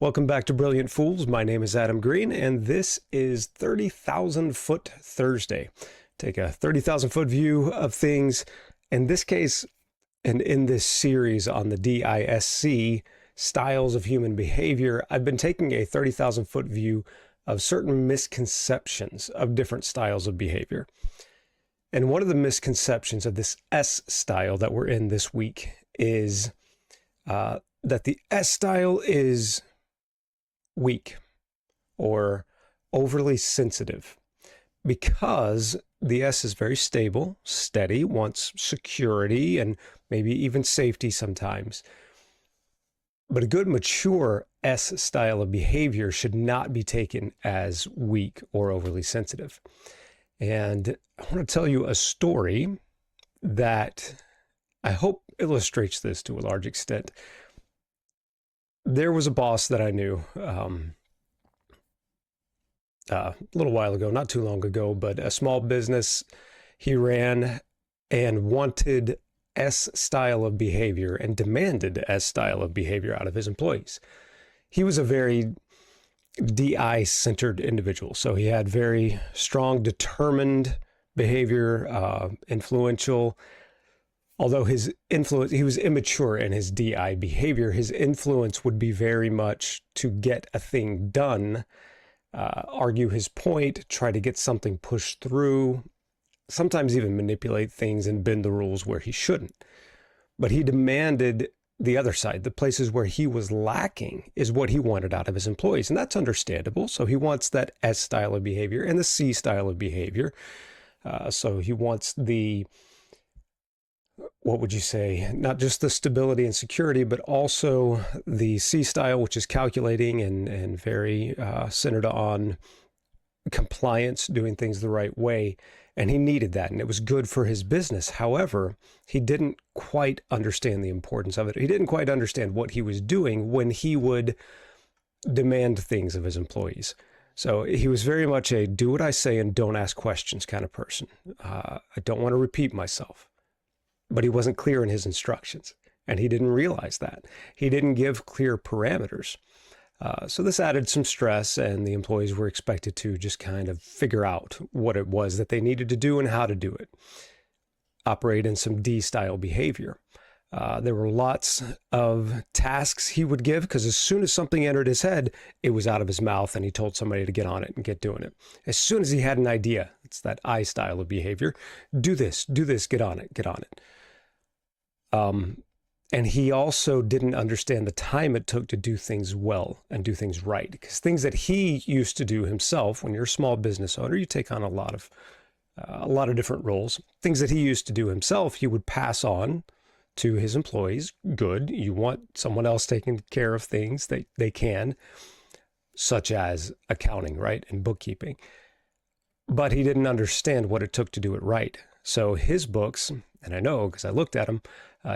Welcome back to Brilliant Fools. My name is Adam Green, and this is 30,000 Foot Thursday. Take a 30,000 foot view of things. In this case, and in this series on the DISC, styles of human behavior, I've been taking a 30,000 foot view of certain misconceptions of different styles of behavior. And one of the misconceptions of this S style that we're in this week is that the S style is weak or overly sensitive, because the S is very stable, steady, wants security and maybe even safety sometimes. But a good, mature S style of behavior should not be taken as weak or overly sensitive. And I want to tell you a story that I hope illustrates this to a large extent. There was a boss that I knew a little while ago, not too long ago, but a small business he ran and wanted S style of behavior and demanded S style of behavior out of his employees. He was a very DI-centered individual, so he had very strong, determined behavior, influential. Although his influence, he was immature in his DI behavior, his influence would be very much to get a thing done, argue his point, try to get something pushed through, sometimes even manipulate things and bend the rules where he shouldn't. But he demanded the other side. The places where he was lacking is what he wanted out of his employees. And that's understandable. So he wants that S style of behavior and the C style of behavior. So he wants the, what would you say, not just the stability and security, but also the C style, which is calculating and very centered on compliance, doing things the right way. And he needed that, and it was good for his business. However, he didn't quite understand the importance of it. He didn't quite understand what he was doing when he would demand things of his employees. So he was very much a do what I say and don't ask questions kind of person. I don't want to repeat myself. But he wasn't clear in his instructions, and he didn't realize that. He didn't give clear parameters. So this added some stress, and the employees were expected to just kind of figure out what it was that they needed to do and how to do it. Operate in some D-style behavior. There were lots of tasks he would give, because as soon as something entered his head, it was out of his mouth, and he told somebody to get on it and get doing it. As soon as he had an idea, it's that I style of behavior. Do this, get on it, get on it. And he also didn't understand the time it took to do things well and do things right, because things that he used to do himself, when you're a small business owner, you take on a lot of different roles. Things that he used to do himself, he would pass on to his employees. Good. You want someone else taking care of things that they can, such as accounting, right? And bookkeeping. But he didn't understand what it took to do it right. So his books, and I know because I looked at them,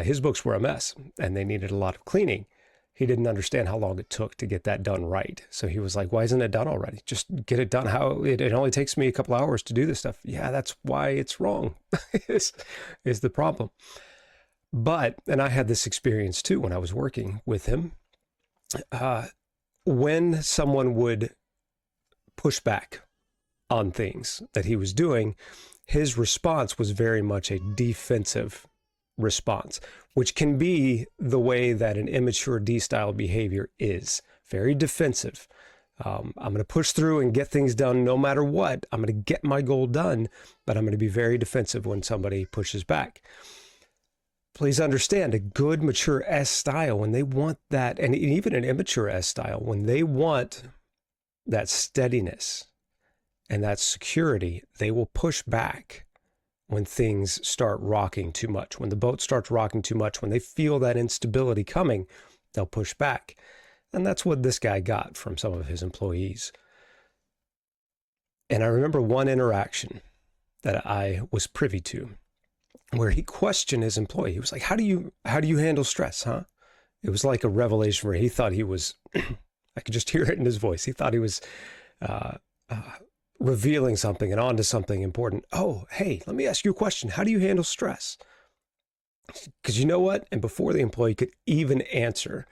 his books were a mess and they needed a lot of cleaning. He didn't understand how long it took to get that done right. So he was like, why isn't it done already? Just get it done. It only takes me a couple hours to do this stuff. Yeah, that's why it's wrong is the problem. But, and I had this experience too when I was working with him, when someone would push back on things that he was doing, his response was very much a defensive response, which can be the way that an immature D-style behavior is. Very defensive. I'm going to push through and get things done no matter what. I'm going to get my goal done, but I'm going to be very defensive when somebody pushes back. Please understand, a good, mature S style, when they want that, and even an immature S style, when they want that steadiness and that security, they will push back when things start rocking too much. When the boat starts rocking too much, when they feel that instability coming, they'll push back. And that's what this guy got from some of his employees. And I remember one interaction that I was privy to where he questioned his employee. He was like, how do you handle stress, huh? It was like a revelation where he thought he was, I could just hear it in his voice. He thought he was revealing something and onto something important. Oh, hey, let me ask you a question. How do you handle stress? Because you know what? And before the employee could even answer,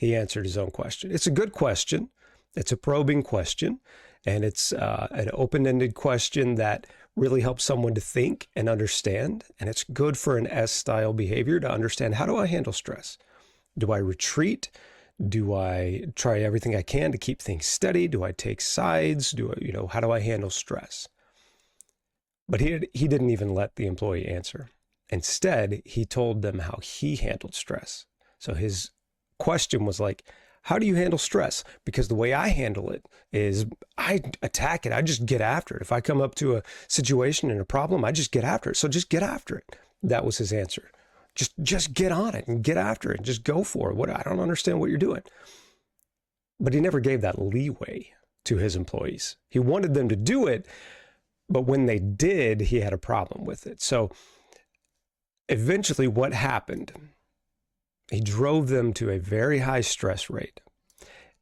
He answered his own question. It's a good question. It's a probing question. And it's an open-ended question that really helps someone to think and understand. And it's good for an S-style behavior to understand, how do I handle stress? Do I retreat? Do I try everything I can to keep things steady? Do I take sides? How do I handle stress? But he didn't even let the employee answer. Instead, he told them how he handled stress. So his question was like, how do you handle stress? Because the way I handle it is I attack it. I just get after it. If I come up to a situation and a problem, I just get after it. So just get after it. That was his answer. Just get on it and get after it. Just go for it. I don't understand what you're doing. But he never gave that leeway to his employees. He wanted them to do it, but when they did, he had a problem with it. So eventually what happened, he drove them to a very high stress rate,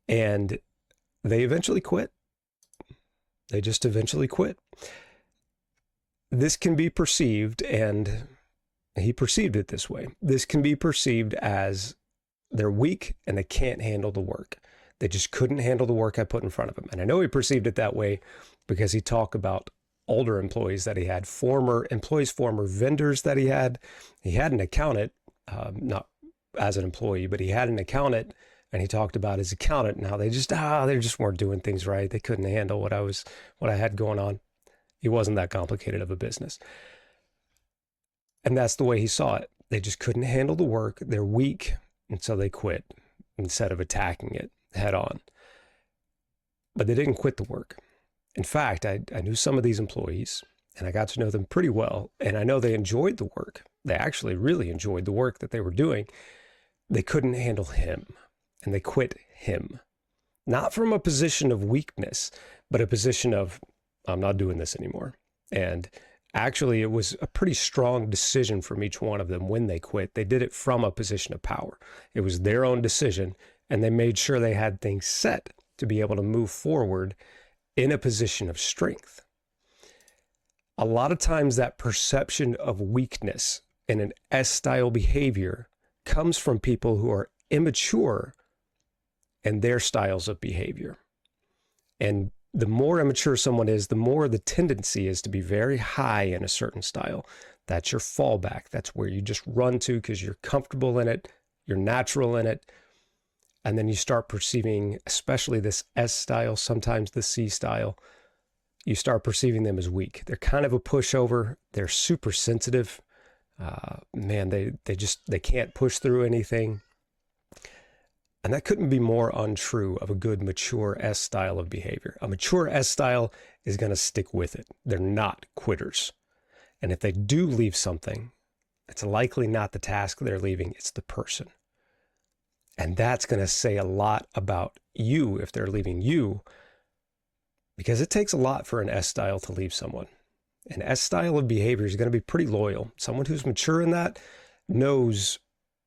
and they eventually quit. They just eventually quit. This can be perceived, and he perceived it this way. This can be perceived as they're weak and they can't handle the work. They just couldn't handle the work I put in front of them. And I know he perceived it that way because he talked about older employees that he had, former vendors that he had. He had an accountant, not as an employee, but he had an accountant, and he talked about his accountant and how they just weren't doing things right. They couldn't handle what I had going on. He wasn't that complicated of a business. And that's the way he saw it. They just couldn't handle the work. They're weak, and so they quit instead of attacking it head on. But they didn't quit the work. In fact, I knew some of these employees, and I got to know them pretty well, and I know they enjoyed the work. They actually really enjoyed the work that they were doing. They couldn't handle him, and they quit him. Not from a position of weakness, but a position of, I'm not doing this anymore. And actually, it was a pretty strong decision from each one of them when they quit. They did it from a position of power. It was their own decision, and they made sure they had things set to be able to move forward in a position of strength. A lot of times that perception of weakness in an S-style behavior comes from people who are immature in their styles of behavior. And the more immature someone is, the more the tendency is to be very high in a certain style. That's your fallback. That's where you just run to because you're comfortable in it, you're natural in it. And then you start perceiving, especially this S style, sometimes the C style, you start perceiving them as weak. They're kind of a pushover. They're super sensitive. They can't push through anything. And that couldn't be more untrue of a good, mature S style of behavior. A mature S style is going to stick with it. They're not quitters. And if they do leave something, it's likely not the task they're leaving, it's the person. And that's going to say a lot about you if they're leaving you, because it takes a lot for an S style to leave someone. An S style of behavior is going to be pretty loyal. Someone who's mature in that knows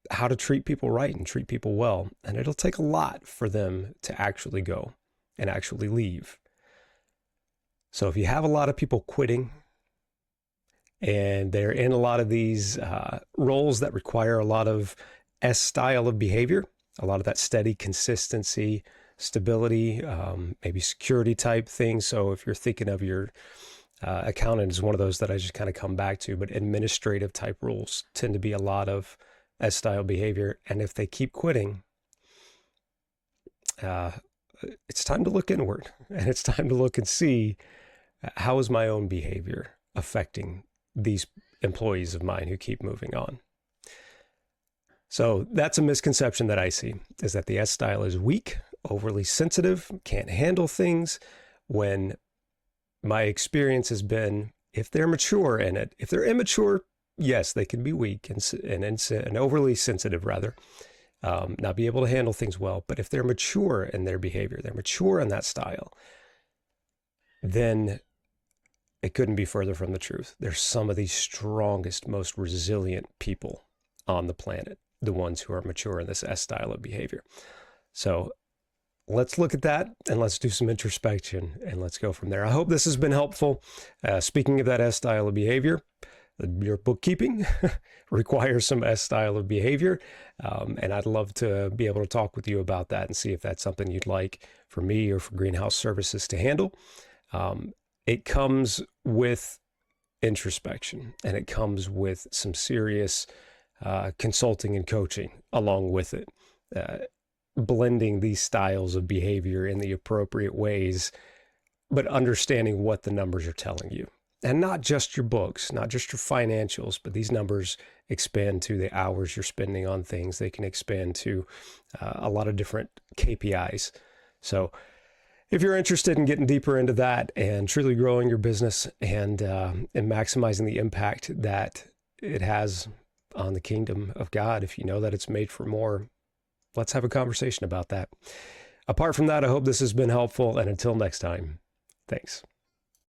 how to treat people right and treat people well. And it'll take a lot for them to actually go and actually leave. So if you have a lot of people quitting and they're in a lot of these roles that require a lot of S style of behavior, a lot of that steady consistency, stability, maybe security type things. So if you're thinking of your accountant is one of those that I just kind of come back to, but administrative type roles tend to be a lot of S-style behavior. And if they keep quitting, it's time to look inward, and it's time to look and see, how is my own behavior affecting these employees of mine who keep moving on? So that's a misconception that I see, is that the S style is weak, overly sensitive, can't handle things, when my experience has been, if they're mature in it, if they're immature, yes, they can be weak and overly sensitive, rather, not be able to handle things well. But if they're mature in their behavior, they're mature in that style, then it couldn't be further from the truth. They're some of the strongest, most resilient people on the planet, the ones who are mature in this S style of behavior. So let's look at that, and let's do some introspection, and let's go from there. I hope this has been helpful. Speaking of that S style of behavior, Your bookkeeping requires some S style of behavior. And I'd love to be able to talk with you about that and see if that's something you'd like for me or for Greenhouse Services to handle. It comes with introspection, and it comes with some serious consulting and coaching along with it. Blending these styles of behavior in the appropriate ways, but understanding what the numbers are telling you. And not just your books, not just your financials, but these numbers expand to the hours you're spending on things. They can expand to a lot of different KPIs. So if you're interested in getting deeper into that and truly growing your business and maximizing the impact that it has on the kingdom of God, if you know that it's made for more, let's have a conversation about that. Apart from that, I hope this has been helpful. And until next time, thanks.